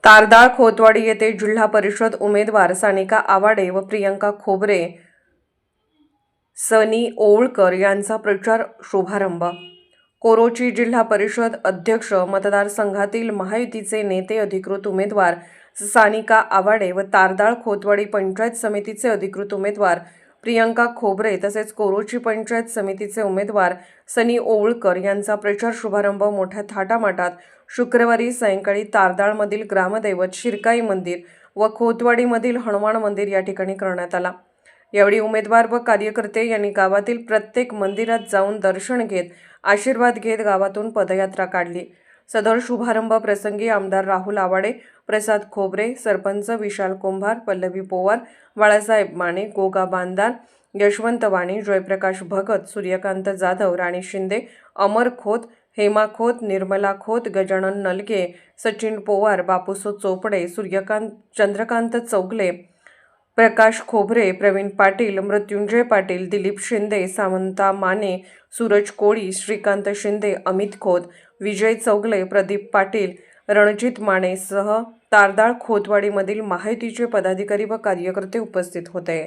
तारदाळ खोतवाडी येथे जिल्हा परिषद उमेदवार सानिका आवाडे व प्रियंका खोबरे सनी ओवळकर यांचा प्रचार शुभारंभ। कोरोची जिल्हा परिषद अध्यक्ष मतदारसंघातील महायुतीचे नेते अधिकृत उमेदवार सानिका आवाडे व तारदाळ खोतवाडी पंचायत समितीचे अधिकृत उमेदवार प्रियंका खोबरे तसेच कोरोची पंचायत समितीचे उमेदवार सनी ओवळकर यांचा प्रचार शुभारंभ मोठ्या थाटामाटात शुक्रवारी सायंकाळी तारदाळमधील ग्रामदैवत शिरकाई मंदिर व खोतवाडीमधील हनुमान मंदिर या ठिकाणी करण्यात आला। यावेळी उमेदवार व कार्यकर्ते यांनी गावातील प्रत्येक मंदिरात जाऊन दर्शन घेत आशीर्वाद घेत गावातून पदयात्रा काढली। सदर शुभारंभ प्रसंगी आमदार राहुल आवाडे, प्रसाद खोबरे, सरपंच विशाल कुंभार, पल्लवी पोवार, बाळासाहेब माने, गोगा बांदार, यशवंत वाणी, जयप्रकाश भगत, सूर्यकांत जाधव, राणी शिंदे, अमर खोत, हेमा खोत, निर्मला खोत, गजानन नलगे, सचिन पोवार, बापूसो चोपडे, चंद्रकांत चौगले, प्रकाश खोबरे, प्रवीण पाटील, मृत्युंजय पाटील, दिलीप शिंदे, सामंता माने, सूरज कोळी, श्रीकांत शिंदे, अमित खोत, विजय चौगले, प्रदीप पाटील, रणजित माने सह तारदाळ खोतवाडीमधील महायुतीचे पदाधिकारी व कार्यकर्ते उपस्थित होते।